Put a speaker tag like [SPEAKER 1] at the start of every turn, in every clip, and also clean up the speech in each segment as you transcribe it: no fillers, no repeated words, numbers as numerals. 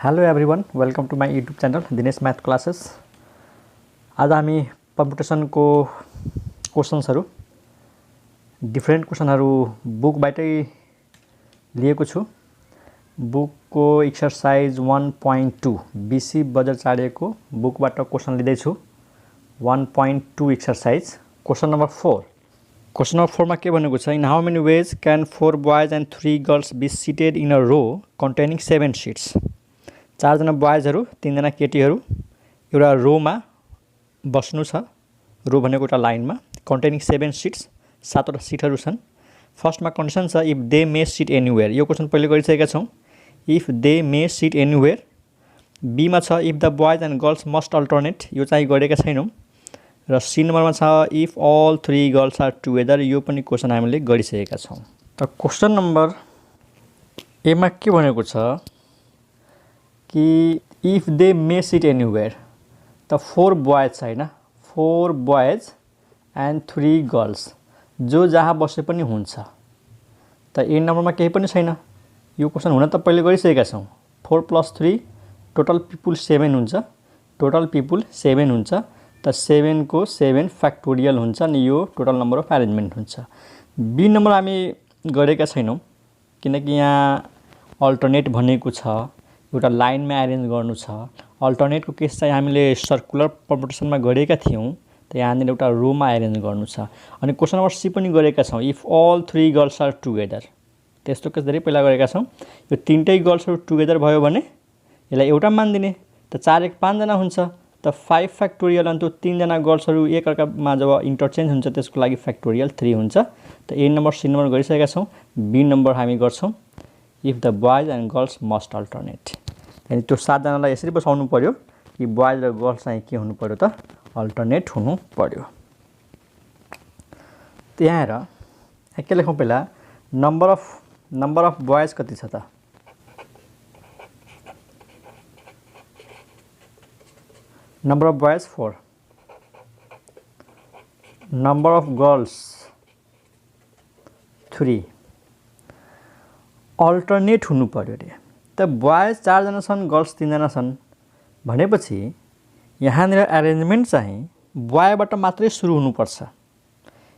[SPEAKER 1] Hello everyone, welcome to my YouTube channel Dinesh math classes. आज हामी कम्पिटिसनको क्वेसन्सहरू डिफ्रेन्ट क्वेसनहरू बुकबाटै लिएको छु। बुकको एक्सरसाइज 1.2 बीसी बजार चाडिएको बुकबाट क्वेसन लिँदैछु। 1.2 exercise question number 4। Question number 4 मा के भनेको छ, in how many ways can 4 boys and 3 girls be seated in a row containing 7 seats. 4 जना बोइजहरू 3 जना केटीहरू एउटा रोमा बस्नु छ। रो भनेको एउटा लाइनमा कन्टेनिङ 7 सिट्स, 7वटा सिटहरू छन्। फर्स्टमा कन्डिसन छ if they may sit anywhere. यो क्वेसन पहिले गरिसकेका छौँ। If they may sit anywhere. बीमा छ if the boys and girls must alternate. यो चाहिँ गरेका छैनौँ। र सी नम्बरमा छ if all 3 girls are together. यो पनि क्वेसन हामीले गरिसकेका छौँ। त क्वेसन नम्बर एमा के भनेको छ कि if they may sit anywhere, त 4 बोइज छैन, 4 बोइज एन्ड 3 गर्ल्स, जो जहाँ बसे पनि हुन्छ। त ए नम्बरमा केही पनि छैन। यो क्वेसन हुन त पहिले गरिसकेका छौँ। 4 + 3 टोटल पिपुल 7 हुन्छ। टोटल पिपुल 7 हुन्छ। त 7 को 7 फ्याक्टोरियल हुन्छ अनि यो टोटल नम्बर अफ एरेन्जमेन्ट हुन्छ। बी नम्बर हामी गरेका छैनौँ किनकि यहाँ अल्टरनेट भनेको छ, एउटा लाइनमा एरेन्ज गर्नु छ। अल्टरनेटको केस चाहिँ हामीले सर्कुलर कम्पिटिसनमा गरेका थियौँ। त यहाँनिर एउटा रोमा एरेन्ज गर्नु छ। अनि क्वेसन नम्बर सी पनि गरेका छौँ if all 3 girls are together. त्यस्तो केस धेरै पहिला गरेका छौँ। यो 3टै गर्ल्सहरू टुगेदर भयो भने यसलाई एउटा मानिदिने। त 4 1 5 जना हुन्छ। त 5 फ्याक्टोरियल अनि त्यो 3 जना गर्ल्सहरू एकअर्कामा जब इन्टरचेन्ज हुन्छ त्यसको लागि फ्याक्टोरियल 3 हुन्छ। त ए नम्बर सी नम्बर गरिसकेका छौँ। बी नम्बर हामी गर्छौँ if the boys and girls must alternate. अनि त्यो 7 जनालाई यसरी बसाउनु पर्यो कि बोइज र गर्ल्स चाहिँ के हुनु पर्यो त अल्टरनेट हुनु पर्यो। त यहाँ हेर, के लेखौँ पहिला, नम्बर अफ बोइज कति छ त, number of boys 4, number of girls 3, alternate हुनु पर्यो अरे। त बोइज 4 जना छन्, गर्ल्स 3 जना छन् भनेपछि यहाँनिर एरेन्जमेन्ट चाहिँ बोयबाट मात्रै सुरु हुनुपर्छ।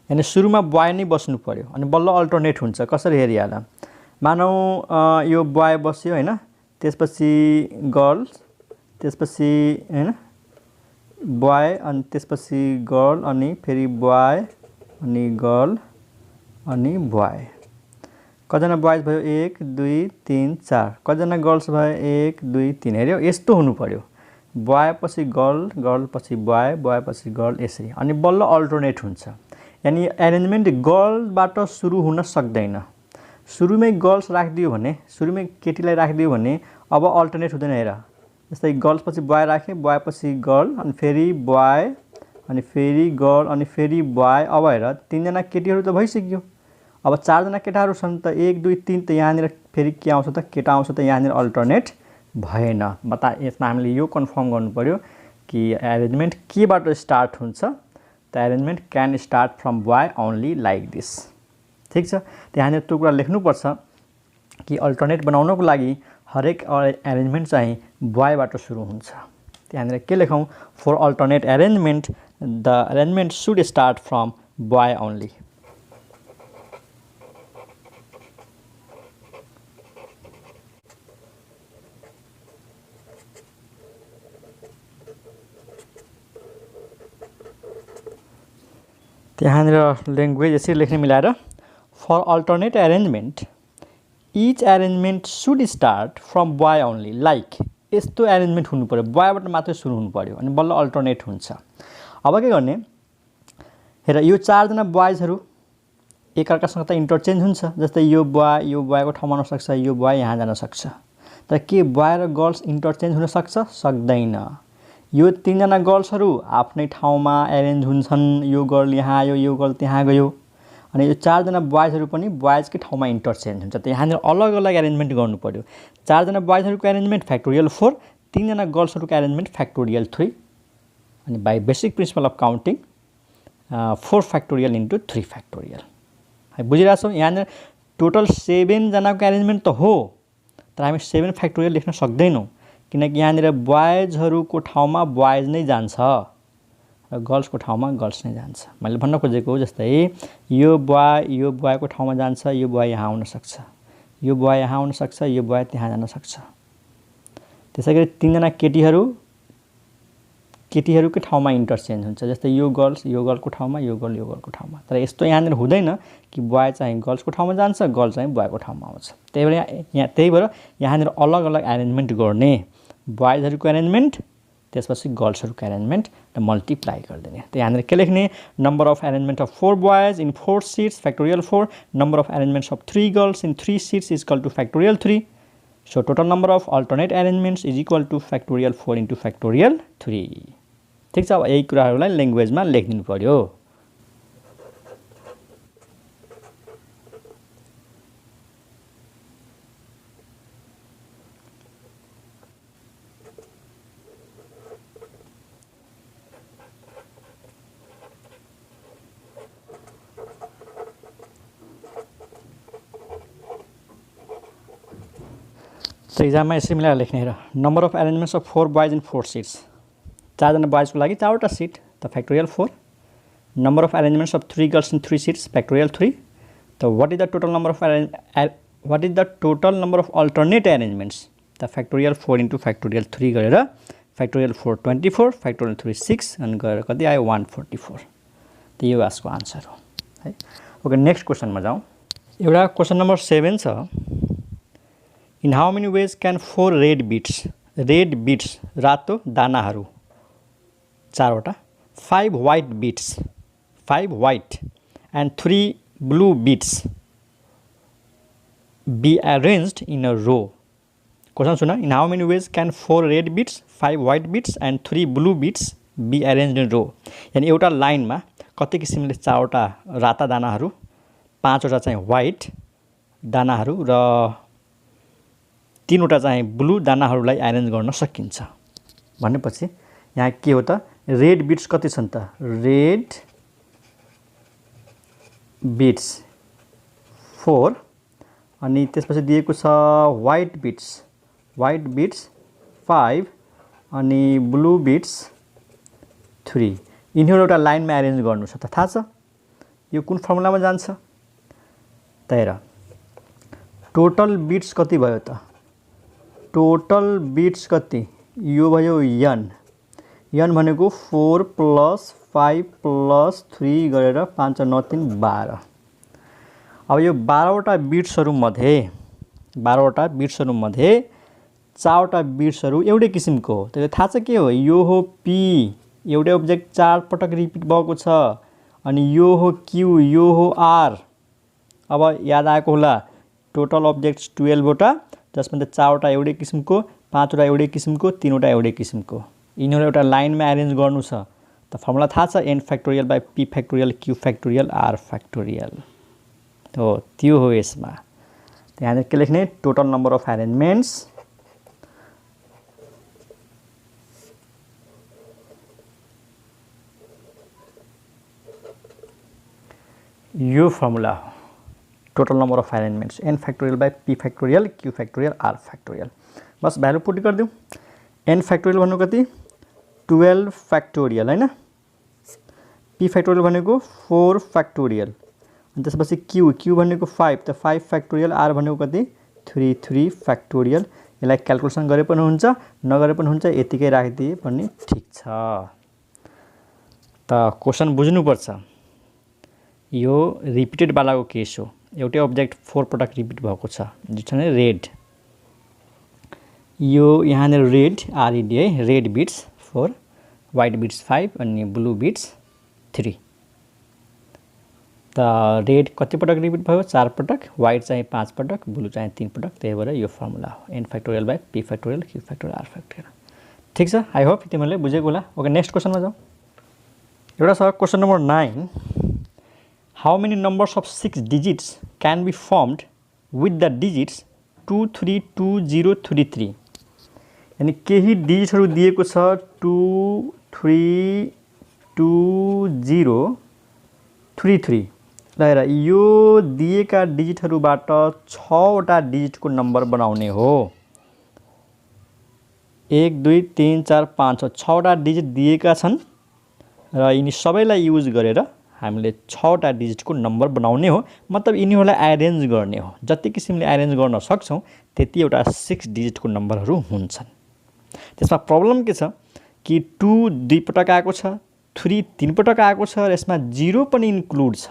[SPEAKER 1] यानि सुरुमा बोय नै बस्नु पर्यो अनि बल्ल अल्टरनेट हुन्छ। कसरी हेरिहाल, मानौँ यो बोय बस्यो होइन, त्यसपछि गर्ल्स, त्यसपछि होइन बोय, अनि त्यसपछि गर्ल, अनि फेरि बोय, अनि गर्ल, अनि बोय। कतिजना बोइज भयो 1 2 3 4। कतिजना गर्ल्स भयो 1 2 3। हेऱ्यो, यस्तो हुनु पर्यो। बोय पछि गर्ल, गर्ल पछि बोय, बोय पछि गर्ल, यसरी अनि बल्ल अल्टरनेट हुन्छ। यानि एरेन्जमेन्ट गर्लबाट सुरु हुन सक्दैन। सुरुमै गर्ल्स राखिदियो भने, सुरुमै केटीलाई राखिदियो भने अब अल्टरनेट हुँदैन। हेर, जस्तै गर्ल्स पछि बोय राखेँ, बोय पछि गर्ल, अनि फेरि बोय, अनि फेरि गर्ल, अनि फेरि बोय। अब हेर 3 जना केटीहरू त भइसक्यो। अब 4 जना केटाहरू छन्। त 1 2 3, त यहाँनिर फेरि के आउँछ त, केटा आउँछ। त यहाँनिर अल्टरनेट भएन। यसमा हामीले यो कन्फर्म गर्नु पर्यो कि एरेन्जमेन्ट केबाट स्टार्ट हुन्छ। त arrangement can start from boy only like this. ठिक छ। त यहाँनिर त्यो कुरा लेख्नुपर्छ कि अल्टरनेट बनाउनको लागि हरेक एरेन्जमेन्ट चाहिँ बोयबाट सुरु हुन्छ। त यहाँनिर के लेखौँ, for alternate arrangement the arrangement should start from boy only. यहाँनिर ल्याङ्ग्वेज यसरी लेख्ने मिलाएर, for alternate arrangement each arrangement should start from boy only. Like यस्तो एरेन्जमेन्ट हुनु पर्यो, बोयबाट मात्रै सुरु हुनु पर्यो अनि बल्ल अल्टरनेट हुन्छ। अब के गर्ने, हेर यो 4 जना बोइजहरू एकअर्कासँग त इन्टरचेन्ज हुन्छ। जस्तै यो बोयको ठाउँमा आउन सक्छ, यो बोय यहाँ जान सक्छ। तर के बोय र गर्ल्स इन्टरचेन्ज हुन सक्छ? सक्दैन। यो 3 जना गर्ल्सहरू आफ्नै ठाउँमा एरेन्ज हुन्छन्। यो गर्ल यहाँ आयो, यो गर्ल त्यहाँ गयो। अनि यो 4 जना बोइजहरू पनि बोइजकै ठाउँमा इन्टरचेन्ज हुन्छ। त यहाँनिर अलग अलग एरेन्जमेन्ट गर्नु पर्यो। 4 जना बोइजहरूको एरेन्जमेन्ट फ्याक्टोरियल 4, 3 जना गर्ल्सहरूको एरेन्जमेन्ट फ्याक्टोरियल 3। अनि by basic principle of counting 4 factorial into 3 factorial. है, बुझिरहेको छौँ। यहाँनिर टोटल 7 जनाको एरेन्जमेन्ट त हो, तर हामी 7 फ्याक्टोरियल लेख्न सक्दैनौँ किनकि यहाँनिर बोइजहरूको ठाउँमा बोइज नै जान्छ र गर्ल्सको ठाउँमा गर्ल्स नै जान्छ। मैले भन्न खोजेको जस्तै यो बोयको ठाउँमा जान्छ, यो बोय यहाँ आउन सक्छ, यो बोय यहाँ आउन सक्छ, यो बोय त्यहाँ जान सक्छ। त्यसैगरी तीनजना केटीहरूकै ठाउँमा इन्टरचेन्ज हुन्छ, जस्तै यो गर्लको ठाउँमा, यो गर्लको ठाउँमा। तर यस्तो यहाँनिर हुँदैन कि बोय चाहिँ गर्ल्सको ठाउँमा जान्छ, गर्ल चाहिँ बोयको ठाउँमा आउँछ। त्यही भएर यहाँनिर अलग अलग एरेन्जमेन्ट गर्ने, बोइजहरूको एरेन्जमेन्ट, त्यसपछि गर्ल्सहरूको एरेन्जमेन्ट र मल्टिप्लाई गरिदिने। त यहाँनिर के लेख्ने, number of arrangement of 4 boys in 4 seats factorial 4, number of arrangements of 3 girls in 3 seats is equal to factorial 3. So total number of alternate arrangements is equal to factorial 4 into factorial 3. ठीक छ, अब यही कुराहरूलाई ल्याङ्ग्वेजमा लेखिदिनु पर्यो। तो इक्जाममा यसरी मिलाएर लेख्ने हेर, number of arrangements of 4 boys in 4 seats, 4 जना बोइजको लागि 4 वटा सिट त factorial 4, number of arrangements of 3 girls in 3 seats factorial 3। त what is the total number of alternate arrangements त फ्याक्टोरियल 4 इन्टु फ्याक्टोरियल 3 गरेर फ्याक्टोरियल 4 24, फ्याक्टोरियल 3 6 अनि गरेर कति आयो 144। त यो आजको आन्सर हो है। ओके, नेक्स्ट क्वेसनमा जाउँ। एउटा क्वेसन नम्बर 7 छ, in how many ways can 4 red bits रातो दानाहरू 4 वटा, 5 white beads, 5 white and 3 blue beads be arranged in a row. Question soon, in how many ways can 4 red bits, 5 white beads and 3 blue beads be arranged in a row। यानी एउटा लाइनमा कति किसिमले 4 वटा राता दानाहरू, 5 वटा चाहिँ व्हाइट दानाहरू र 3 वटा चाहिँ ब्लू दानाहरूलाई एरेन्ज गर्न सकिन्छ भनेपछि यहाँ के हो त, रेड बिट्स कति छन् त, रेड बिट्स 4 अनि त्यसपछि दिएको छ व्हाइट बिट्स 5 अनि ब्लू बिट्स 3। यिनीहरू एउटा लाइनमा एरेन्ज गर्नु छ त, थाहा छ यो कुन फर्मुलामा जान्छ त हेर, टोटल बिट्स कति भयो त, टोटल बिट्स कति, यो भयो n भनेको 4 + 5 + 3 गरेर 5 9 3 12। अब यो 12 वटा बिट्सहरूमध्ये 4 वटा बिट्सहरू एउटै किसिमको हो। त्यो थाहा छ के हो, यो हो p, एउटै अब्जेक्ट 4 पटक रिपिट भएको छ, अनि यो हो q, यो हो r। अब याद आएको होला, टोटल अब्जेक्ट्स 12 वटा, जसमध्ये 4 वटा एउटै किसिमको, 5 वटा एउटै किसिमको, 3 वटा एउटै किसिमको। यिनीहरू एउटा लाइनमा एरेन्ज गर्नु छ त फर्मुला थाहा छ, n factorial by p factorial q factorial r factorial हो, त्यो हो यसमा। त्यहाँनिर के लेख्ने, टोटल नम्बर अफ एरेन्जमेन्ट्स यो फर्मुला हो, total number of arrangements n factorial by p factorial q factorial r factorial. Bus value put गरिदिउँ, n फ्याक्टोरियल भन्नु कति 12 फ्याक्टोरियल हैन, p फ्याक्टोरियल भनेको 4 फ्याक्टोरियल, अनि त्यसपछि q भनेको 5 त 5 फ्याक्टोरियल, r भनेको कति 3 फ्याक्टोरियल। यसलाई क्याल्कुलेसन गरे पनि हुन्छ नगरे पनि हुन्छ, यतिकै राखिदिए पनि ठिक छ। त क्वेसन बुझ्नुपर्छ, यो रिपिटेड वालाको केस हो, एउटै अब्जेक्ट 4 पटक रिपिट भएको छ, जुन रेड, यो यहाँनिर रेड RED है, रेड बिट्स 4, व्हाइट बिट्स 5 अनि ब्लू बिट्स 3। त रेड कति पटक रिपिट भयो, 4 पटक, व्हाइट चाहिँ 5 पटक, ब्लू चाहिँ 3 पटक। त्यही भएर यो फर्मुला हो, n factorial by p factorial q factorial r factorial. ठिक छ, आई होप तिमीहरूले बुझेको होला। ओके, नेक्स्ट क्वेसनमा जाउँ। एउटा छ question number 9, how many numbers of 6 digits can be formed with the digits 2 3 2 0 3 3। यानी केही डिजिटहरू दिएको छ 2 3 2 0 3 3। ल हेर, यो दिएका डिजिटहरूबाट 6 वटा डिजिटको नम्बर बनाउने हो। 1 2 3 4 5 6वटा डिजिट दिएका छन् र यिनी सबैलाई युज गरेर हामीले 6वटा डिजिटको नम्बर बनाउने हो। मतलब यिनीहरूलाई एरेन्ज गर्ने हो। जति किसिमले एरेन्ज गर्न सक्छौं त्यति एउटा 6 डिजिटको नम्बरहरू हुन्छन्। त्यसमा प्रब्लम के छ कि 2 दुई पटक आएको छ, 3 तीन पटक आएको छ र यसमा 0 पनि इन्क्लुड छ।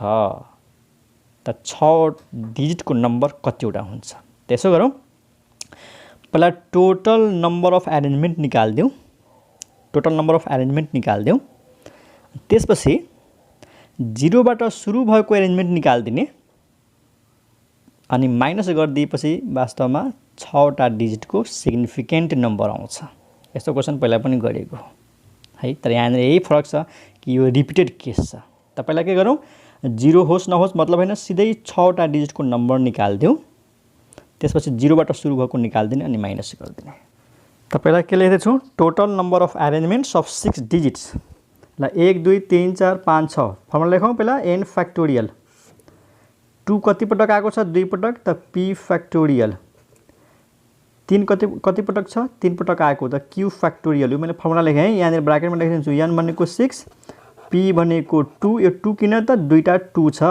[SPEAKER 1] त 6 डिजिटको नम्बर कतिवटा हुन्छ? त्यसो गरौँ। पहिला टोटल नम्बर अफ अरेन्जमेन्ट निकाल्दियौँ। टोटल नम्बर अफ अरेन्जमेन्ट निकाल्दियौँ। त्यसपछि 0 बाट सुरु भएको अरेन्जमेन्ट निकाल्दिने अनि माइनस गरिदिएपछि वास्तवमा 6वटा डिजिटको सिग्निफिकेन्ट नम्बर आउँछ। यस्तो क्वेशन पहिला पनि गरेको हो है, तर यहाँ यही फरक छ कि यो रिपिटेड केस छ। त पहिला के गरौँ, 0 होस् नहोस् मतलब हैन, सिधै 6वटा डिजिटको नम्बर निकाल्दियौँ। त्यसपछि 0 बाट सुरु भएको निकाल्दिने अनि माइनस गरिदिने। त पहिला के लेख्दैछु, total number of arrangements of 6 digits. ल 1 2 3 4 5 6 फर्मुला लेखौँ पहिला n फ्याक्टोरियल। 2 कति पटक आएको छ? 2 पटक, त p फ्याक्टोरियल। 3 कति पटक छ? 3 पटक आएको, त q फ्याक्टोरियल। यो मैले फर्मुला लेखेँ है, यहाँ ब्राकेटमा लेखिदिन्छु। n भनेको 6, p भनेको 2, यो 2 किन त दुईटा 2 छ,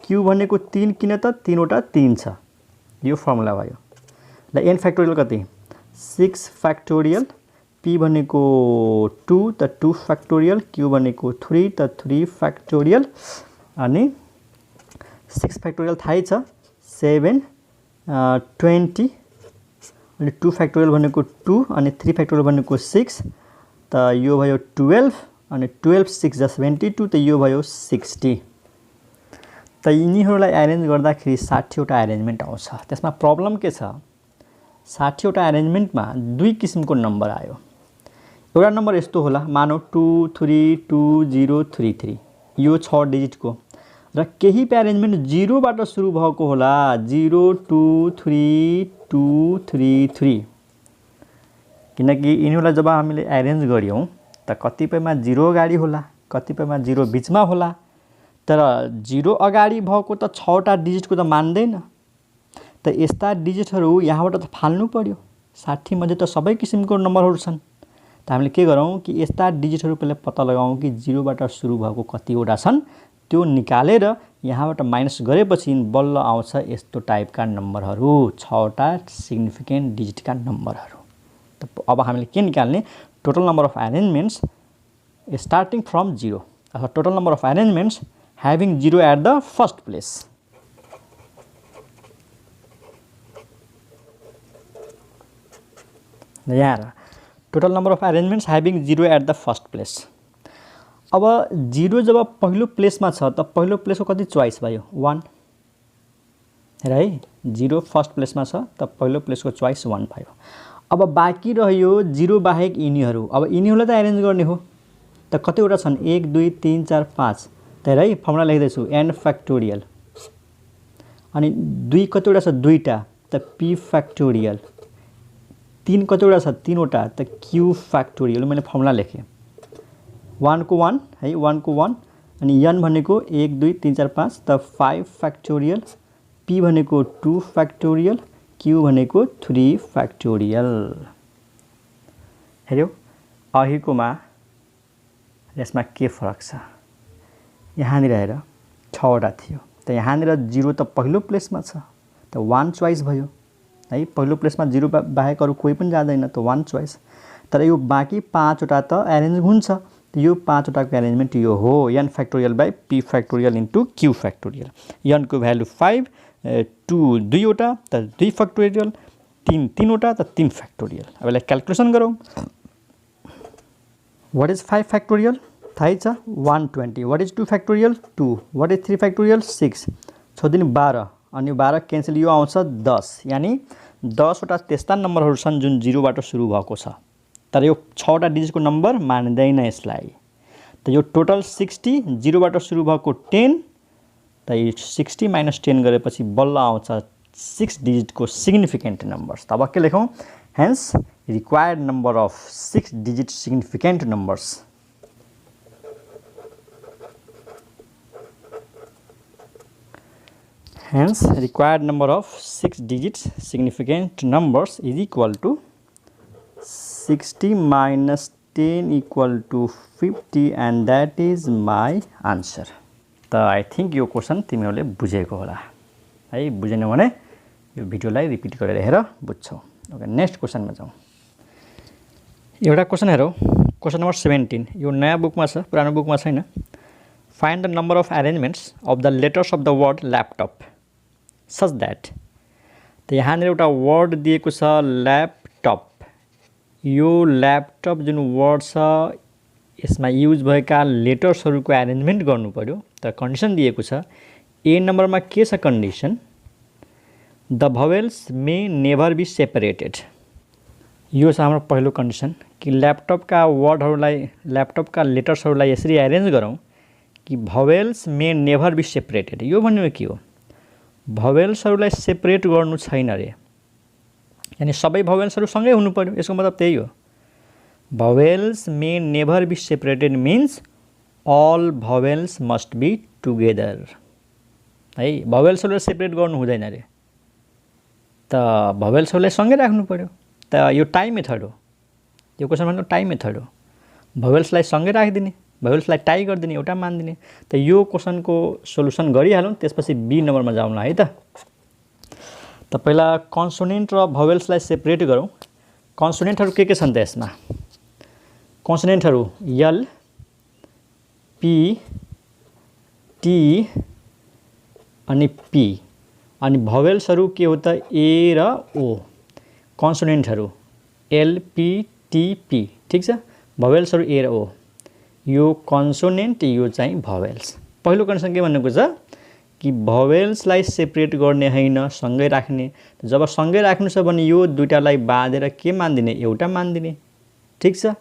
[SPEAKER 1] q भनेको 3 किन त तीनवटा 3 छ। यो फर्मुला भयो। ल n फ्याक्टोरियल कति? 6 फ्याक्टोरियल, p भनेको 2, त 2 फ्याक्टोरियल, q भनेको 3, त 3 फ्याक्टोरियल अनि 6 फ्याक्टोरियल थाहै छ 7 20 अनि 2 फ्याक्टोरियल भनेको 2 अनि 3 फ्याक्टोरियल भनेको 6, त यो भयो 12 अनि 12 6 जा 72, त यो भयो 60। त यिनीहरूलाई एरेन्ज गर्दाखेरि 60वटा एरेन्जमेन्ट आउँछ। त्यसमा प्रब्लम के छ, 60वटा एरेन्जमेन्टमा दुई किसिमको नम्बर आयो। एउटा नम्बर यस्तो होला, मानौ 2 3 2 0 3 3, यो 6 डिजिटको, र केही एरेन्जमेन्ट 0 बाट सुरु भएको होला, 0 2 3 2 3 3। किनकि यिनीहरूलाई जब हामीले एरेन्ज गर्यौं त कतिपयमा 0 अगाडि होला, कतिपयमा 0 बीचमा होला, तर 0 अगाडि भएको त 6वटा डिजिटको त मान्दैन। त यस्ता डिजिटहरू यहाँबाट त फाल्नु पर्यो। 60 मध्ये त सबै किसिमको नम्बरहरू छन्। त हामीले के गरौँ कि यस्ता डिजिटहरू पहिले पत्ता लगाउँ कि 0 बाट सुरु भएको कतिवटा छन्, त्यो निकालेर यहाँबाट माइनस गरेपछि बल्ल आउँछ यस्तो टाइपका नम्बरहरू, 6वटा सिग्निफिकेन्ट डिजिटका नम्बरहरू। त अब हामीले के निकाल्ने, total number of arrangements starting from 0 अथवा total number of arrangements having 0 at the first place। यहाँ total number of arrangements having 0 at the first place। अब 0 जब पहिलो प्लेसमा छ त पहिलो प्लेसको कति चोइस भयो? 1 हेर है, 0 फर्स्ट प्लेसमा छ त पहिलो प्लेसको चोइस 1 भयो। अब बाँकी रह्यो 0 बाहेक यिनीहरू। अब यिनीहरूलाई त एरेन्ज गर्ने हो, त कतिवटा छन्? 1 2 3 4 5, त हेर है फर्मुला लेख्दैछु n फ्याक्टोरियल। अनि 2 कतिवटा छ? दुईटा, त p फ्याक्टोरियल। 3 कतिवटा छ? तीनवटा, त q फ्याक्टोरियल। मैले फर्मुला लेखेँ 1 को 1 है, 1 को 1 अनि n भनेको 1 2 3 4 5, त 5 फ्याक्टोरियल, p भनेको 2 फ्याक्टोरियल, q भनेको 3 फ्याक्टोरियल। हेर्यो अघिकोमा यसमा के फरक छ? यहाँनिर हेर 6वटा थियो, त यहाँनिर 0 त पहिलो प्लेसमा छ, त 1 चोइस भयो है। पहिलो प्लेसमा 0 बाहेक अरू कोही पनि जाँदैन, त 1 चोइस। तर यो बाँकी 5वटा त एरेन्ज हुन्छ। त यो 5वटाको एरेन्जमेन्ट यो हो n factorial by p factorial into q factorial. n को भ्यालु 5, 2 दुईवटा, त 2 फ्याक्टोरियल, 3 तीनवटा, त 3 फ्याक्टोरियल। अब यसलाई क्याल्कुलेसन गरौँ। What is 5 factorial? थाहै छ 120। What is 2 factorial? 2। What is 3 factorial? 6। 6 दिन 12 अनि 12 क्यान्सल, यो आउँछ 10। यानी 10वटा त्यस्ता नम्बरहरू छन् जुन 0 बाट सुरु भएको छ, तर यो 6वटा डिजिटको नम्बर मान्दैन यसलाई। त यो टोटल 60, 0 बाट सुरु भएको 10, त यो 60 माइनस 10 गरेपछि बल्ल आउँछ 6 डिजिटको सिग्निफिकेन्ट नम्बर्स। त अब के लेखौँ? Hence required number of 6 digit significant numbers. Hence, required number of 6 digits significant numbers is equal to 6 60 minus 10 equal to 50 and that is my answer. त आई थिंक यो क्वेसन तिमीहरूले बुझेको होला है। बुझेन भने यो भिडियोलाई रिपिट गरेर हेर बुझ्छौ। ओके, नेक्स्ट क्वेसनमा जाउँ। एउटा क्वेसन हेरौ, क्वेसन नम्बर 17। यो नयाँ बुकमा छ, पुरानो बुकमा छैन। Find the number of arrangements of the letters of the word laptop such that. त यहाँनिर एउटा वर्ड दिएको छ ल्यापटप। यो ल्यापटप जुन वर्ड छ यसमा युज भएका लेटर्सहरूको एरेन्जमेन्ट गर्नु पर्यो। त कन्डिसन दिएको छ ए नम्बरमा के छ condition, the vowels may never be separated. यो छ हाम्रो पहिलो कन्डिसन कि ल्यापटपका वर्डहरूलाई, ल्यापटपका लेटर्सहरूलाई यसरी एरेन्ज गरौँ कि भवेल्स मे नेभर बी सेपरेटेड। यो भनेको के हो, भवेल्सहरूलाई सेपरेट गर्नु छैन रे, यानी सबै भवेल्सहरू सँगै हुनु पर्यो। यसको मतलब त्यही हो। Vowels may never be separated means all vowels must be together है। भवेल्सहरूलाई सेपरेट गर्नु हुँदैन रे, त भवेल्सहरूलाई सँगै राख्नु पर्यो। त यो टाई मेथड हो, यो क्वेसन भनेको टाई मेथड हो। भवेल्सलाई सँगै राखिदिने, भवेल्सलाई टाई गरिदिने, एउटा मानिदिने। त यो क्वेसनको सोल्युसन गरिहालौँ, त्यसपछि बी नम्बरमा जाउँला है त पहिला कन्सोनेन्ट र भवेल्सलाई सेपरेट गरौँ। कन्सोनेन्टहरू के छन् त यसमा, कन्सोनेन्टहरू यल, पी, टी अनि पी, अनि भवेल्सहरू के हो त ए र ओ। कन्सोनेन्टहरू एल, पी, टी, पी, ठिक छ। भवेल्सहरू ए र ओ, यो कन्सोनेन्ट, यो चाहिँ भवेल्स। पहिलो कन्डिसन के भनेको छ कि भवेल्सलाई सेपरेट गर्ने हैन, सँगै राख्ने। जब सँगै राख्नु छ भने यो दुईटालाई बाँधेर के मान्दिने, एउटा मान्दिने, ठिक छ।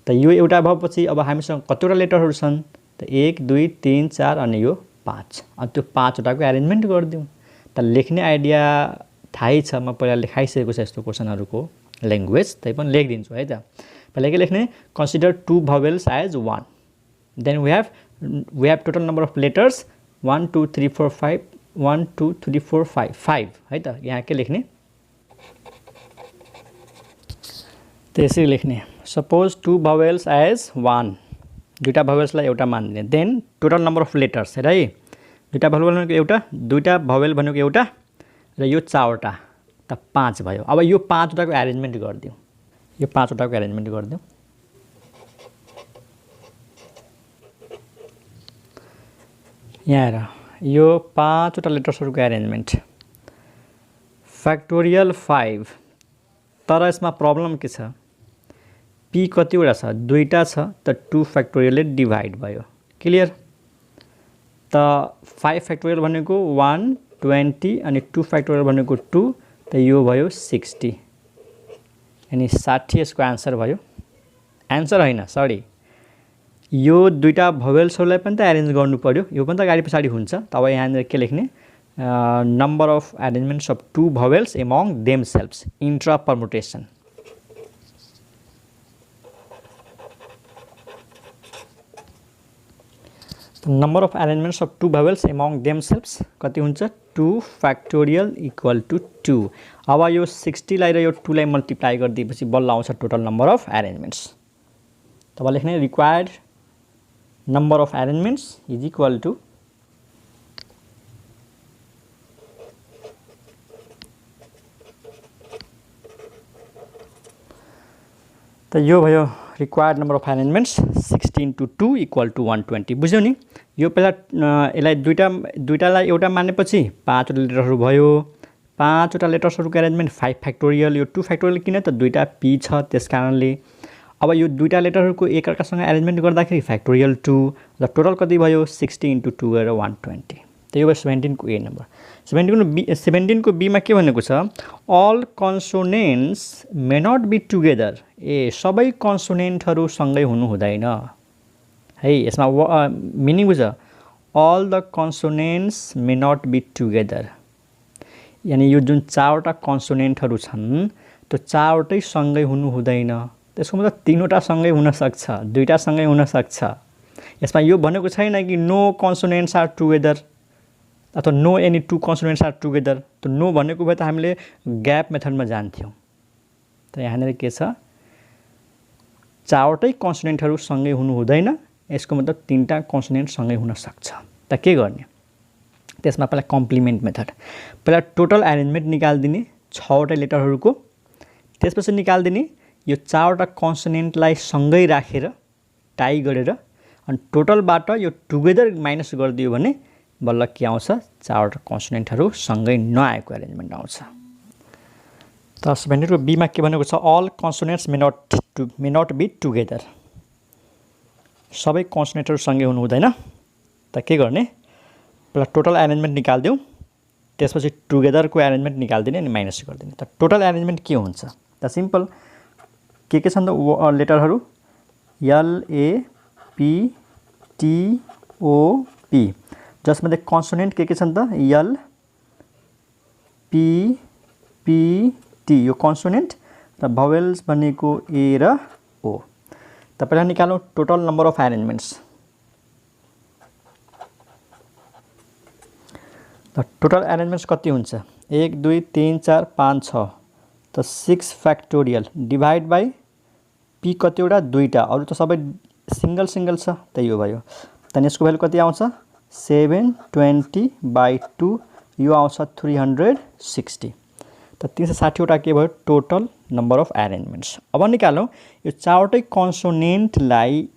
[SPEAKER 1] त यो एउटा भएपछि अब हामीसँग कतिवटा लेटरहरू छन् त 1 2 3 4 अनि यो 5। अनि त्यो 5वटाको एरेन्जमेन्ट गरिदिउँ। त लेख्ने आइडिया थाहै छ, म पहिला लेखाइसकेको छ यस्तो क्वेसनहरूको ल्याङ्ग्वेज, तै पनि लेखिदिन्छु है त। पहिला के लेख्ने, consider 2 vowels as 1, then we have total number of letters 1 2 3 4 5 1 2 3 4 5 5 है त। यहाँ के लेख्ने, त्यसरी लेख्ने सपोज 2 भवेल्स एज 1, दुईटा भवेल्सलाई एउटा मान्दिने। Then total number of letters हेर है, दुईटा भवेल भनेको एउटा, दुईटा भवेल भनेको एउटा र यो 4वटा, त 5 भयो। अब यो 5वटाको एरेन्जमेन्ट गरिदिउँ, यो 5वटाको एरेन्जमेन्ट गरिदिउँ। यहाँ हेर, यो 5वटा लेटर्सहरूको एरेन्जमेन्ट फ्याक्टोरियल 5। तर यसमा प्रब्लम के छ, पी कतिवटा छ, दुईटा छ, त 2 फ्याक्टोरियलले डिभाइड भयो, क्लियर। त 5 फ्याक्टोरियल भनेको 1 20 अनि 2 फ्याक्टोरियल भनेको 2, त यो भयो 60, यानी 60 यसको आन्सर भयो। आन्सर होइन, सरी, यो दुईटा भवेल्सहरूलाई पनि त एरेन्ज गर्नु पर्यो, यो पनि त अगाडि पछाडि हुन्छ। त अब यहाँनिर के लेख्ने, number of arrangements of 2 vowels among themselves intra permutation. Number of arrangements of 2 vowels among themselves कति हुन्छ, 2 फ्याक्टोरियल इक्वल टु 2। अब यो 60 लाई र यो 2 लाई मल्टिप्लाई गरिदिएपछि बल्ल आउँछ टोटल नम्बर अफ एरेन्जमेन्ट्स। तब लेख्ने required number of arrangements is equal to त यो भयो रिक्वायर्ड नम्बर अफ एरेन्जमेन्ट्स 16 × 2 = 120। बुझ्यौ नि। यो पहिला यसलाई दुईटालाई एउटा मानेपछि 5वटा लेटरहरू भयो। 5वटा लेटर्सहरूको एरेन्जमेन्ट 5 फ्याक्टोरियल, यो 2 फ्याक्टोरियल किन त दुईटा पी छ त्यस कारणले। अब यो दुईटा लेटरहरूको एकअर्कासँग एरेन्जमेन्ट गर्दाखेरि फ्याक्टोरियल 2 र टोटल कति भयो 60 × 2 गरेर 120। त यो भयो 17 को ए नम्बर। 17 को बीमा के भनेको छ, all consonants may not be together. सबै कन्सोनेन्टहरू सँगै हुनु हुँदैन है। यसमा मिनिङ बुझ, all the consonants may not be together, यानी यो जुन 4वटा कन्सोनेन्टहरू छन् त्यो 4वटै सँगै हुनु हुँदैन। त्यसको मतलब 3वटा सँगै हुन सक्छ, 2टा सँगै हुन सक्छ। यसमा यो भनेको छैन कि नो कन्सोनेन्ट्स आर टुगेदर अथवा नो एनी 2 कन्सोनेन्ट्स आर टुगेदर। त नो भनेको भए त हामीले ग्याप मेथडमा जान्थ्यौँ। त यहाँनिर के छ चारवटै कन्सोनेन्टहरु सँगै हुनु हुँदैन यसको मतलब तीनटा कन्सोनेन्ट सँगै हुन सक्छ त के गर्ने त्यसमा पहिला कम्प्लिमेन्ट मेथड पहिला टोटल अरेन्जमेन्ट निकाल्दिने 6 वटा लेटरहरुको त्यसपछि निकाल्दिने यो चारवटा कन्सोनेन्टलाई सँगै राखेर टाई गरेर अनि टोटलबाट यो टुगेदर माइनस गरिदियो भने बल्ल के आउँछ चारवटा कन्सोनेन्टहरु सँगै नआएको अरेन्जमेन्ट आउँछ त सबैको बी मा के भनेको छ all consonants may not be together सबै कन्सोनेन्टहरु सँगै हुनु हुँदैन त के गर्ने पहिला टोटल अरेन्जमेन्ट निकाल्दियौ त्यसपछि टुगेदरको अरेन्जमेन्ट निकाल्दिने अनि माइनस गर्दिने त टोटल अरेन्जमेन्ट के हुन्छ त सिम्पल के छन् त लेटरहरु L A P T O P जसमध्ये कन्सोनेन्ट के छन् त एल पी पी टी यो कन्सोनेन्ट र भावेल्स भनेको ए र ओ त पहिला निकालौं टोटल नम्बर अफ अरेन्जमेन्ट्स त टोटल अरेन्जमेन्ट्स कति हुन्छ 1 2 3 4 5 6 त 6 फ्याक्टोरियल डिवाइड बाइ पी कतिवटा दुईटा अरु त सबै सिंगल सिंगल छ त यो भयो त यसको भ्यालु कति आउँछ 720 बाइ 2 यो आउँछ 360 त 360 वटा के भयो टोटल नम्बर अफ अरेन्जमेन्ट्स अब निकालौं यो चारवटै कन्सोनेन्टलाई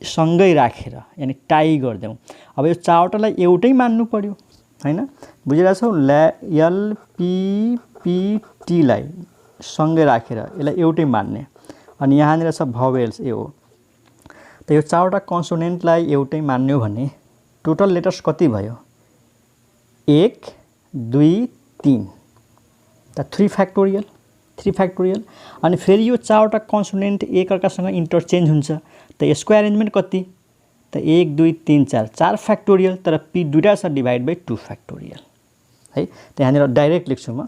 [SPEAKER 1] सँगै राखेर यानी टाई गर्दियौ अब यो चारवटालाई एउटै मान्नु पर्यो हैन बुझिरहेछौ एल पी पी टी लाई सँगै राखेर यसलाई एउटै मान्ने अनि यहाँनिर छ भावेल्स ए हो त यो चारवटा कन्सोनेन्टलाई एउटै मान्नु भने टोटल लेटर्स कति भयो 1 2 3 त 3 फ्याक्टोरियल अनि फेरि यो चारवटा कन्सोनेन्ट एक अर्कासँग इन्टरचेन्ज हुन्छ त यसको अरेन्जमेन्ट कति त 1 2 3 4 4 फ्याक्टोरियल तर पी दुईटा छ डिवाइड बाइ 2 फ्याक्टोरियल है त यहाँनिर डाइरेक्ट लेख्छु म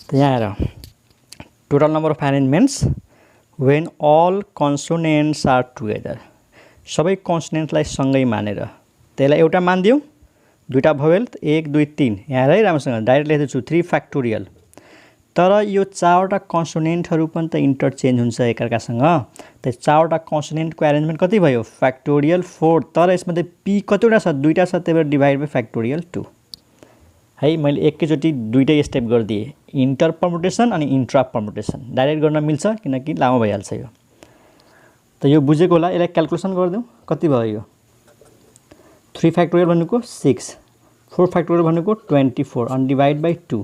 [SPEAKER 1] त यहाँ total number of arrangements when all consonants are together सबै कन्सोनेन्टलाई सँगै मानेर त्यसलाई एउटा मान्दियौ दुईटा भवेल 1 2 3 यहाँ है राम्रोसँग डाइरेक्ट लेख्दैछु 3 फ्याक्टोरियल तर यो चारवटा कन्सोनेन्टहरु पनि त इन्टरचेन्ज हुन्छ एकअर्कासँग त चारवटा कन्सोनेन्टको अरेन्जमेन्ट कति भयो फ्याक्टोरियल 4 तर यसमध्ये पी कतिवटा छ दुईटा छ त्यही भएर डिवाइड बाइ फ्याक्टोरियल 2 है मैले एकैचोटी दुईटै स्टेप गर्दिए इंटर परमुटेसन अनि इन्ट्रा परमुटेसन डाइरेक्ट गर्न मिल्छ किनकि लामो भइहाल्छ यो त यो बुझेको होला यसलाई क्याल्कुलेसन गर्दियौ कति भयो यो 3 फ्याक्टोरियल भनेको 6 4 फ्याक्टोरियल भनेको 24 अनि डिवाइड बाइ 2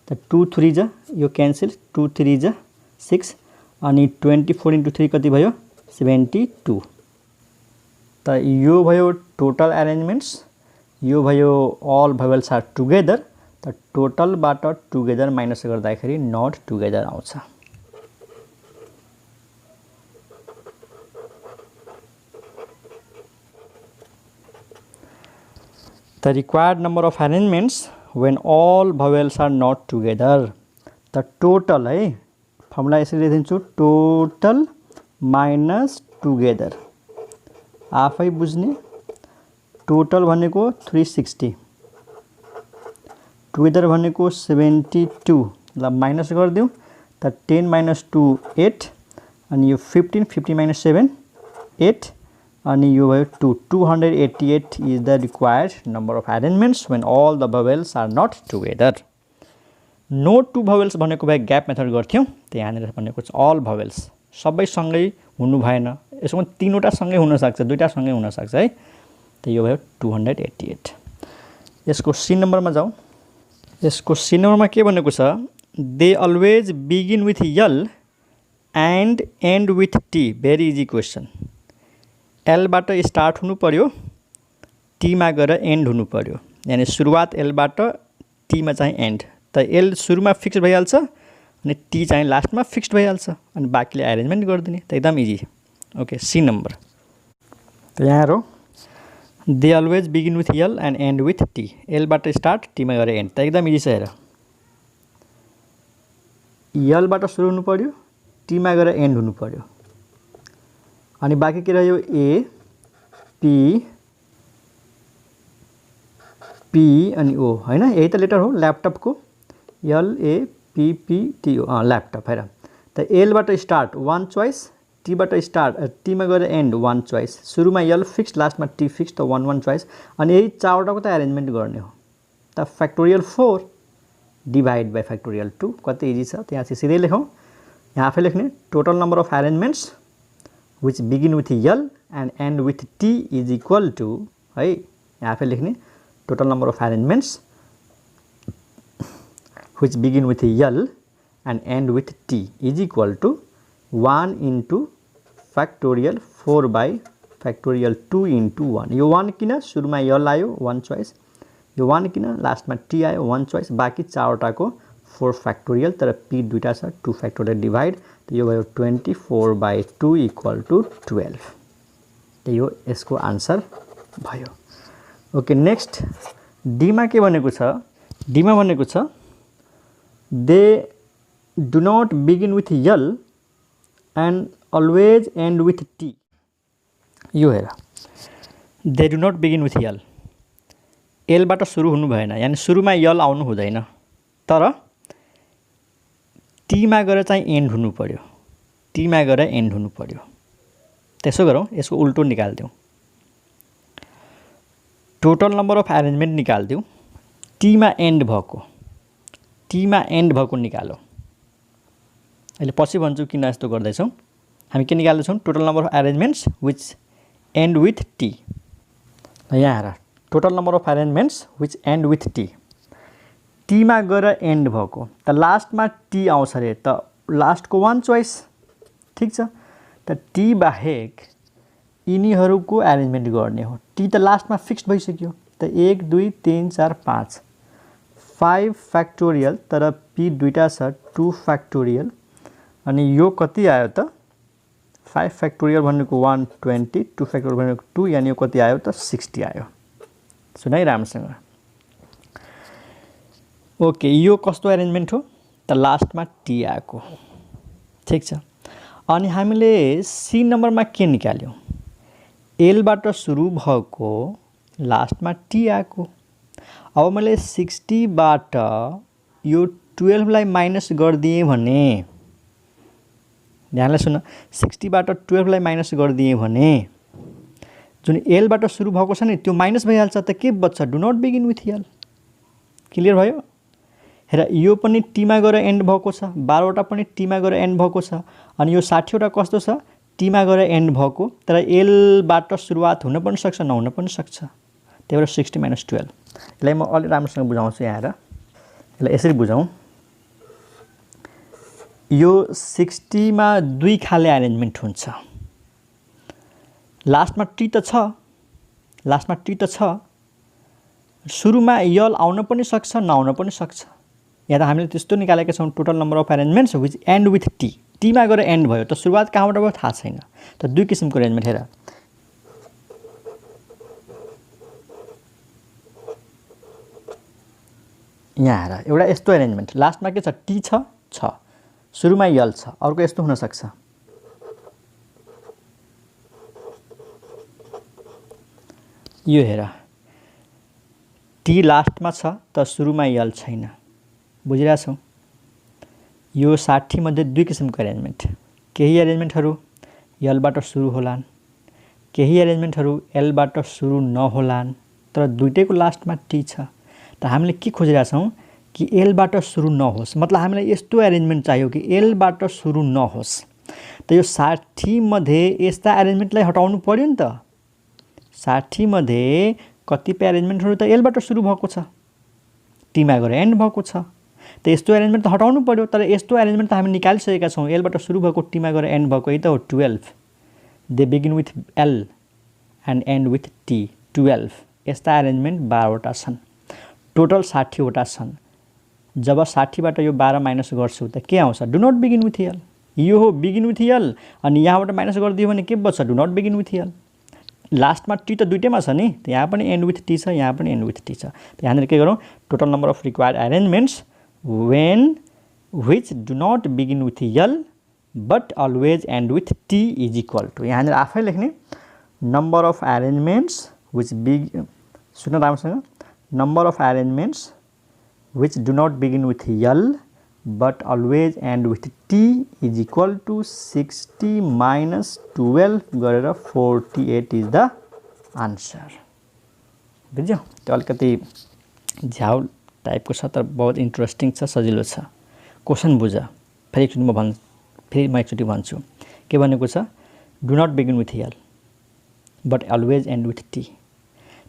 [SPEAKER 1] त 2 3 जा यो क्यान्सल 2 3 जा 6 अनि 24 into 3 कति भयो 72 त यो भयो टोटल अरेन्जमेन्ट्स यो भयो अल भावेल्स आर टुगेदर त टोटल बाट टुगेदर माइनस गर्दाखेरि नट टुगेदर आउँछ the required number of arrangements when all vowels are not together the total है फर्मुला यसरी लेखिदिन्छु टोटल माइनस टुगेदर आफै बुझ्ने टोटल भनेको 360 टुगेदर भनेको 72 ल माइनस गर्दियौ त 10 minus 2 8 अनि यो 15 50 minus 7 8 अनि यो भयो 2 288 is the required number of arrangements when all the vowels are not together no two vowels भनेको भए ग्याप मेथड गर्थ्यौ त यहाँनिर भनेको छ all vowels सबै सँगै हुनु भएन यसमा तीनवटा सँगै हुन सक्छ दुईटा सँगै हुन सक्छ है त यो भयो 288 यसको सी नम्बरमा जाऊ यसको सी नम्बरमा के भनेको छ they always begin with L and and with T very easy question L बाट स्टार्ट हुनु पर्यो टी मा गएर एन्ड हुनु पर्यो यानी सुरुवात एल बाट टी मा चाहिँ एन्ड त एल सुरुमा फिक्स भइहाल्छ अनि टी चाहिँ लास्टमा फिक्स्ड भइहाल्छ अनि बाकीले अरेन्जमेन्ट गर्दिने त एकदम इजी ओके सी नम्बर त यहाँ हेरौ they always begin with L and and with T L बाट स्टार्ट टी मा गएर एन्ड त एकदम इजी छ हेर यल बाट सुरु हुनु पर्यो टी मा गएर एन्ड हुनु पर्यो अनि बाँकी के रह्यो ए पी पी अनि ओ हैन, यही त लेटर हो ल्यापटपको, LAPPTO ल्यापटप हेर। त एलबाट स्टार्ट 1 चोइस, टीबाट स्टार्ट टीमा गएर एन्ड 1 चोइस, सुरुमा यल फिक्स लास्टमा टी फिक्स, त 1 1 चोइस। अनि यही चारवटाको त एरेन्जमेन्ट गर्ने हो। त फ्याक्टोरियल 4 डिभाइड बाई फ्याक्टोरियल 2 कति इजी छ, त्यहाँ चाहिँ सिधै लेखौँ। यहाँ आफै लेख्ने total number of arrangements which begin with L and and with T is equal to है, यहाँ आफै लेख्ने total number of arrangements which begin with L and end with T is equal to 1 into factorial 4 by factorial 2 into 1। यो 1 किन सुरुमा L आयो 1 choice, यो 1 किन लास्टमा T आयो 1 चोइस, बाँकी चारवटाको 4 फ्याक्टोरियल, तर P दुईटा छ 2 फ्याक्टोरियल डिभाइड, त यो भयो 24 by 2 इक्वल टू 12। त यो यसको आन्सर भयो। ओके नेक्स्ट डीमा के भनेको छ, डीमा भनेको छ they do not begin with L and always end with T। यो हेर they do not begin with L, L बाट सुरु हुनु भएन, यानी सुरुमा L आउनु हुँदैन, तर T मा गएर चाहिँ एन्ड हुनु पर्यो, T मा गएर एन्ड हुनु पर्यो। त्यसो गरौँ, यसको उल्टो निकाल्दिउँ, टोटल नम्बर अफ एरेन्जमेन्ट निकाल्दिउँ, T मा एन्ड भएको, T मा एन्ड भएको निकालौँ। अहिले पछि भन्छु किन यस्तो गर्दैछौँ। हामी के निकाल्दैछौँ, total number of arrangements which end with T. यहाँ हेर total number of arrangements which end with T, T मा गएर एन्ड भएको, त लास्टमा टी आउँछ अरे, त लास्टको 1 चोइस ठिक छ। त टी बाहेक यिनीहरूको एरेन्जमेन्ट गर्ने हो, टी त लास्टमा फिक्स्ड भइसक्यो, त 1 2 3 4 5 फ्याक्टोरियल, तर पी दुईटा छ 2 फ्याक्टोरियल, अनि यो कति आयो त 5 फ्याक्टोरियल भनेको 120, 2 फ्याक्टोरियल भनेको 2, यानी यो कति आयो त 60 आयो। सुन है राम्रोसँग। ओके यो कस्तो एरेन्जमेन्ट हो त लास्टमा टी आएको ठिक छ। अनि हामीले सी नम्बरमा के निकाल्यौँ, एलबाट सुरु भएको लास्टमा टी आएको। अब मैले 60 बाट यो 12 लाई माइनस गरिदिएँ भने, ध्यानले सुन, 60 बाट 12 लाई माइनस गरिदिएँ भने जुन एलबाट सुरु भएको छ नि त्यो माइनस भइहाल्छ, त के बच्छ, do not begin with L. Clear भयो। हेर यो पनि टीमा गएर एन्ड भएको छ, 12 वटा पनि टीमा गएर एन्ड भएको छ, अनि यो 60 वटा कस्तो छ, टीमा गएर एन्ड भएको, तर एलबाट सुरुवात हुन पनि सक्छ नहुन पनि सक्छ, त्यही भएर 60 - 12। यसलाई म अलि राम्रोसँग बुझाउँछु। यहाँ हेर यसलाई यसरी बुझाउँ, यो 60 मा दुई खाले एरेन्जमेन्ट हुन्छ, लास्टमा टी त छ, लास्टमा टी त छ, सुरुमा यल आउन पनि सक्छ नआउन पनि सक्छ। यहाँ त हामीले त्यस्तो निकालेका छौँ, total number of arrangements which end with T, टीमा गएर एन्ड भयो, त सुरुवात कहाँबाट भयो थाहा छैन, त दुई किसिमको एरेन्जमेन्ट। हेर यहाँ हेर एउटा यस्तो एरेन्जमेन्ट, लास्टमा के छ, टी छ, सुरुमा यल छ, अर्को यस्तो हुन सक्छ, यो हेर टी लास्टमा छ त सुरुमा यल छैन, बुझिरहेछौ। यो 60 मध्ये दुई किसिमको एरेन्जमेन्ट, केही एरेन्जमेन्टहरू यलबाट सुरु होलान्, केही एरेन्जमेन्टहरू एलबाट सुरु नहोलान्, तर दुईटैको लास्टमा टी छ। त हामीले के खोजिरहेछौँ कि एलबाट सुरु नहोस्, मतलब हामीलाई यस्तो एरेन्जमेन्ट चाहियो कि एलबाट सुरु नहोस्। त यो 60 मध्ये यस्ता एरेन्जमेन्टलाई हटाउनु पर्यो नि त। 60 मध्ये कतिपय एरेन्जमेन्टहरू त एलबाट सुरु भएको छ, टीमा गएर एन्ड भएको छ, त यस्तो एरेन्जमेन्ट त हटाउनु पर्यो, तर यस्तो एरेन्जमेन्ट त हामी निकालिसकेका छौँ, एलबाट सुरु भएको टीमा गएर एन्ड भएको, यही त हो 12, they begin with L and and with T, 12 यस्ता एरेन्जमेन्ट 12 वटा छन्, टोटल 60 वटा छन्। जब 60 बाट यो 12 माइनस गर्छु त के आउँछ, do not begin with L, यो हो बिगिन विथ एल, अनि यहाँबाट माइनस गरिदियो भने के बच्छ, do not begin with L. लास्टमा टी त दुईटैमा छ नि, त यहाँ पनि एन्ड विथ टी छ, यहाँ पनि एन्ड विथ टी छ। त यहाँनिर के गरौँ, total number of required arrangements when which do not begin with L but always end with T is equal to यहाँनिर आफै लेख्ने नम्बर अफ एरेन्जमेन्ट्स विच सुन राम्रोसँग number of arrangements which do not begin with L but always end with t is equal to 60 minus 12 गरेर 48 is the answer. बुझ्यो त्यो अलिकति झ्याउ टाइपको छ तर बहुत इन्ट्रेस्टिङ छ सजिलो छ क्वेसन बुझ फेरि म एकचोटि भन्छु के भनेको छ do not begin with L but always end with T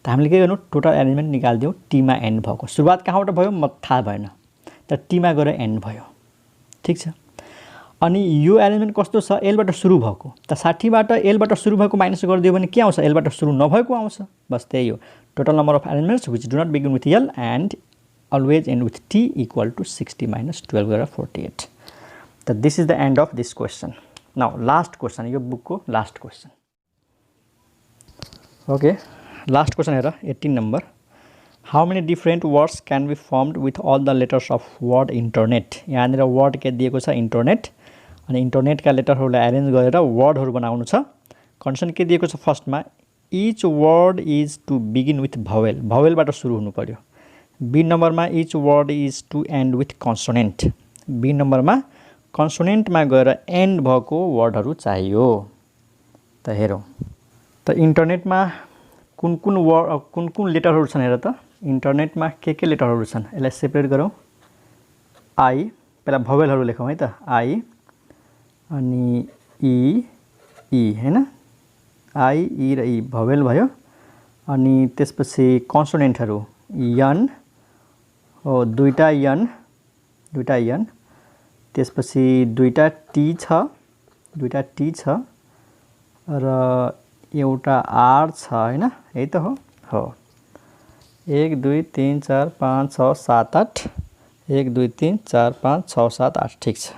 [SPEAKER 1] त हामीले के गर्नु टोटल एरेन्जमेन्ट निकालिदिउँ टीमा एन्ड भएको सुरुवात कहाँबाट भयो म थाहा भएन तर टीमा गएर एन्ड भयो ठीक छ अनि यो एरेन्जमेन्ट कस्तो छ एलबाट सुरु भएको त 60 बाट एलबाट सुरु भएको माइनस गरिदियो भने के आउँछ एलबाट सुरु नभएको आउँछ बस त्यही हो total number of arrangements which do not begin with L and always end with T equal to 60 minus 12 गरेर 48 त this is the end of this question now last question यो बुकको last question okay last question हेर 18 number How many different words can be formed with all the letters of word internet? यहाँनिर word के दिएको छ internet अनि इन्टरनेटका लेटरहरूलाई arrange गरेर वर्डहरू बनाउनु छ कन्डिसन के दिएको छ फर्स्टमा each word is to begin with vowel भावेलबाट सुरु हुनु पर्यो बी नम्बरमा each word is to end with consonant B नम्बरमा कन्सोनेन्टमा गएर एन्ड भएको वर्डहरू चाहियो त हेरौँ त इन्टरनेटमा कुन लेटरहरू छन् हेर त इन्टरनेटमा के लेटरहरू छन् यसलाई सेपरेट गरौँ आई पहिला भवेलहरू लेखौँ है त आई अनि ई हैन आई ई र ई भवेल भयो अनि त्यसपछि कन्सोनेन्टहरू यन हो दुईटा यन त्यसपछि दुईटा टी छ र एउटा आर छ हैन यही त हो 1 2 3 4 5 6 7 8 1 2 3 4 5 6 7 8 ठीक छ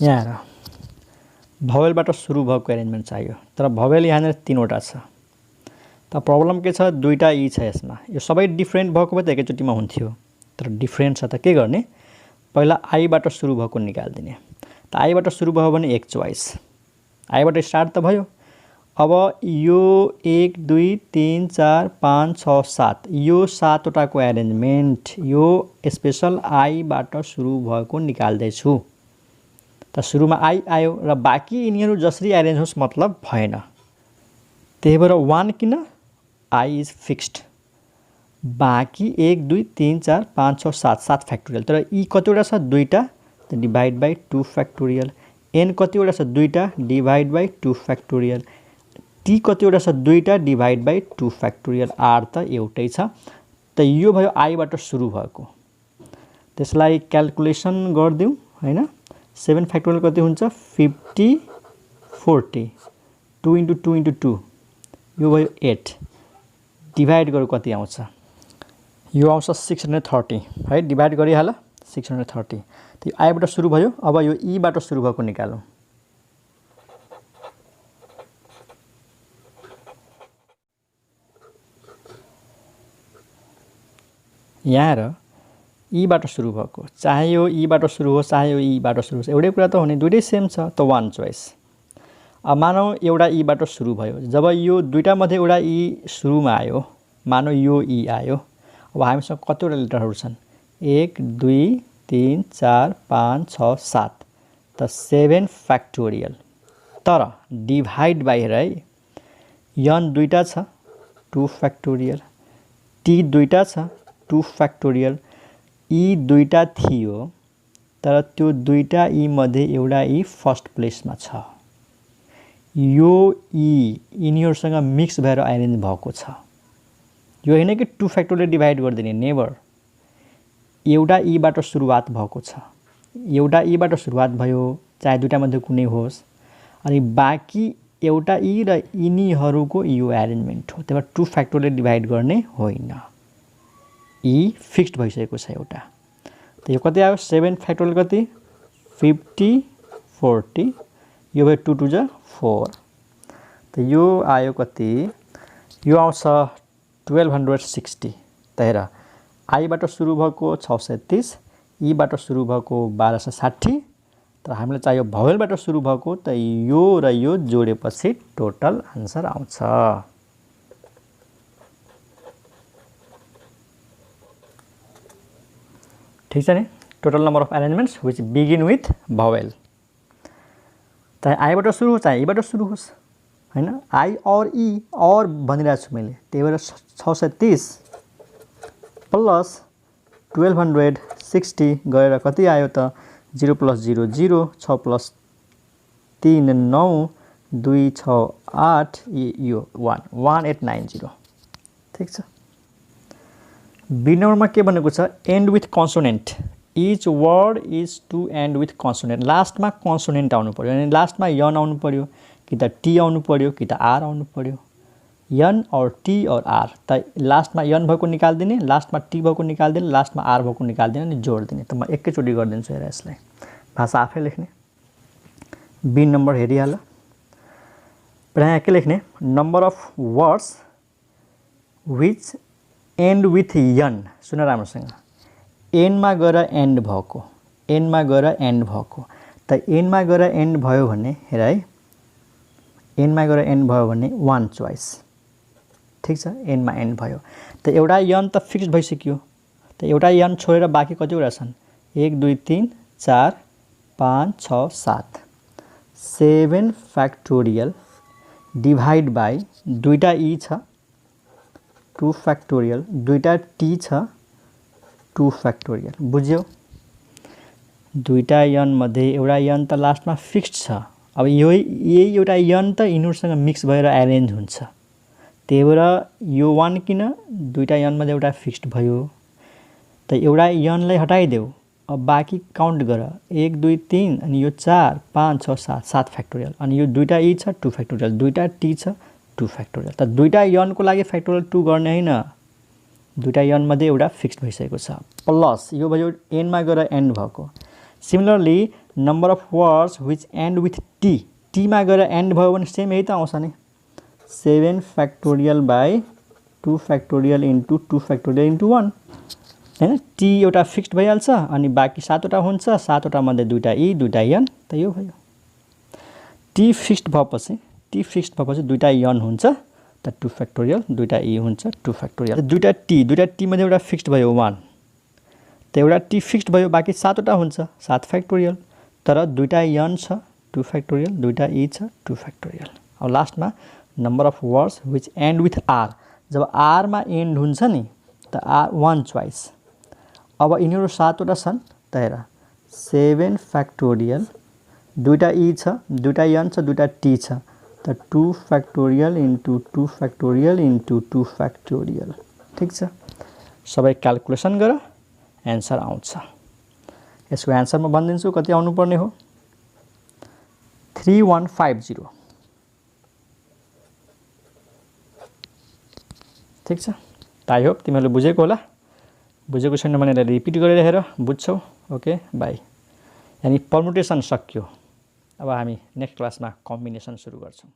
[SPEAKER 1] यहाँ हेर भवेलबाट सुरु भएको एरेन्जमेन्ट चाहियो तर भवेल यहाँनिर 3 वटा छ त प्रब्लम के छ दुईटा ई छ यसमा यो सबै डिफ्रेन्ट भएको भए त एकैचोटिमा हुन्थ्यो तर डिफ्रेन्ट छ त के गर्ने पहिला आईबाट सुरु भएको निकाल्दिने त आईबाट सुरु भयो भने एक चोइस आईबाट स्टार्ट त भयो अब यो 1 2 3 4 5 6 7 यो 7 वटाको एरेन्जमेन्ट यो स्पेशल आईबाट सुरु भएको निकाल्दैछु त सुरुमा आई आयो र बाँकी यिनीहरू जसरी एरेन्ज होस् मतलब भएन त्यही भएर 1 किन आई इज फिक्स्ड बाँकी 1 2 3 4 5 6 7 7 फ्याक्टोरियल तर ई कतिवटा छ दुईटा त डिभाइड बाई 2 फ्याक्टोरियल एन कतिवटा छ दुईटा डिभाइड बाई 2 फ्याक्टोरियल टी कतिवटा छ दुईटा डिभाइड बाई 2 फ्याक्टोरियल आर त एउटै छ त यो भयो आईबाट सुरु भएको त्यसलाई क्याल्कुलेसन गर्दिउँ हैन 7 फ्याक्टोरियल कति हुन्छ 50 40 2 into 2 into 2 यो भयो 8 डिभाइड गर्नु कति आउँछ यो आउँछ 630 है डिभाइड गरिहाल 630 त आईबाट सुरु भयो अब यो ईबाट सुरु भएको निकालौँ यहाँ र ईबाट सुरु भएको चाहे यो ईबाट सुरु होस् चाहे यो ईबाट सुरु होस् एउटै कुरा त हो नि दुईटै सेम छ त वान चोइस अब मानौ एउटा ईबाट सुरु भयो जब यो दुईटा मध्ये एउटा ई सुरुमा आयो मानौ यो ई आयो अब हामीसँग कतिवटा लेटरहरू छन् 1 2 3 4 5 6 7 त 7 फ्याक्टोरियल तर डिभाइड बाई है यन दुईटा छ 2 फ्याक्टोरियल टी दुईटा छ 2 फ्याक्टोरियल ई दुईटा थियो तर त्यो दुईटा ई मध्ये एउटा ई फर्स्ट प्लेसमा छ यो ई यिनीहरूसँग मिक्स भएर एरेन्ज भएको छ यो हैन कि 2 फ्याक्टोरियल डिभाइड गर्दिने नेभर एउटा ईबाट सुरुवात भएको छ एउटा ईबाट सुरुवात भयो चाहे दुईटा मध्ये कुनै होस् अनि बाँकी एउटा ई र यिनीहरूको यो एरेन्जमेन्ट हो त्यही भएर 2 फ्याक्टोरियल डिभाइड गर्ने होइन ई फिक्स्ड भइसकेको छ एउटा त यो कति आयो 7 फ्याक्टोरियल कति 50 40 यो भयो 2 2 जा 4 त यो आयो कति यो आउँछ 1260 त हेर आईबाट सुरु भएको 630, ईबाट सुरु भएको 1260, तर हामीलाई चाहियो भावेलबाट सुरु भएको, त यो र यो जोडेपछि टोटल आन्सर आउँछ। ठीक छ नि, total number of arrangements which begin with vowel. चाहे आईबाट सुरु होस् चाहे ईबाट सुरु होस् हैन, आई और ई और भनिरहेको छु मैले, त्यही भएर 630 प्लस 1260 गरेर कति आयो त 0 + 0 0, 6 + 3 9, 2 6 8, यो 1 1890। ठीक छ। बी नम्बरमा के भनेको छ, end with consonant, each word is to end with consonant. लास्टमा कन्सोनेन्ट आउनु पर्यो, अनि लास्टमा यन आउनु पर्यो कि त टी आउनु पर्यो कि त आर आउनु पर्यो, यन और टी और आर। त लास्टमा यन भएको निकाल्दिने, लास्टमा टी भएको निकाल्दिने, लास्टमा आर भएको निकाल्दिने अनि जोडिदिने। त म एकैचोटि गरिदिन्छु हेर, यसलाई भाषा आफै लेख्ने। बी नम्बर हेरिहाल, यहाँ के लेख्ने, number of words which end with N. सुन राम्रोसँग, एनमा गएर एन्ड भएको, एनमा गएर एन्ड भएको, त एनमा गएर एन्ड भयो भने हेर है, एनमा गएर एन्ड भयो भने 1 चोइस। ठीक छ, एनमा एन्ड भयो, त एउटा यन त फिक्स भइसक्यो, त एउटा यन छोडेर बाँकी कतिवटा छन्, 1 2 3 4 5 6 7, 7 फ्याक्टोरियल डिभाइड बाई दुईटा ई छ 2 फ्याक्टोरियल, दुईटा टी छ 2 फ्याक्टोरियल। बुझ्यौ, दुईटा यन मध्ये एउटा यन त लास्टमा फिक्स्ड छ। अब यही एउटा यन त यिनीहरूसँग मिक्स भएर एरेन्ज हुन्छ, त्यही भएर यो 1 किन, दुईटा यन मध्ये एउटा फिक्स्ड भयो, त एउटा यनलाई हटाइदेऊ, अब बाँकी काउन्ट गर, 1 2 3 अनि यो 4 5 6 7, 7 फ्याक्टोरियल, अनि यो दुईटा ई छ 2 फ्याक्टोरियल, दुईटा टी छ 2 फ्याक्टोरियल। त दुईटा यनको लागि फ्याक्टोरियल 2 गर्ने हैन, दुईटा यन मध्ये एउटा फिक्स्ड भइसकेको छ, प्लस यो भयो एनमा गएर एन्ड भएको। Similarly number of words which end with T, टीमा गएर एन्ड भयो भने सेम यही त आउँछ नि, 7 factorial by 2 factorial into 2 factorial into 1 हैन। टी एउटा फिक्स्ड भइहाल्छ, अनि बाँकी 7वटा हुन्छ, 7वटा मध्ये दुईटा ई दुईटा यन, त यो भयो। टी फिक्स्ड भएपछि दुईटा यन हुन्छ, त 2 फ्याक्टोरियल, दुईटा ई हुन्छ 2 फ्याक्टोरियल, दुईटा टी मध्ये एउटा फिक्स्ड भयो 1, त एउटा टी फिक्स्ड भयो, बाँकी 7वटा हुन्छ 7 फ्याक्टोरियल, तर दुईटा यन छ 2 फ्याक्टोरियल, दुईटा ई छ 2 फ्याक्टोरियल। अब लास्टमा number of words which end with R, जब आरमा एन्ड हुन्छ नि त आर 1 चोइस। अब यिनीहरू 7वटा छन्, त हेर 7 फ्याक्टोरियल, दुईटा ई छ, दुईटा यन छ, दुईटा टी छ, त 2 factorial into 2 factorial into 2 factorial. ठिक छ, सबै क्यालकुलेसन गर, एन्सर आउँछ। यसको एन्सर म भनिदिन्छु कति आउनुपर्ने हो, 3150। ठिक छ, आई होप तिमीहरूले बुझेको होला, बुझेको छैन भने रिपिट गरेर हेर, बुझ्छौ। Okay bye. यानी परमुटेसन सक्यो, अब हामी नेक्स्ट क्लासमा कम्बिनेसन सुरु गर्छौँ।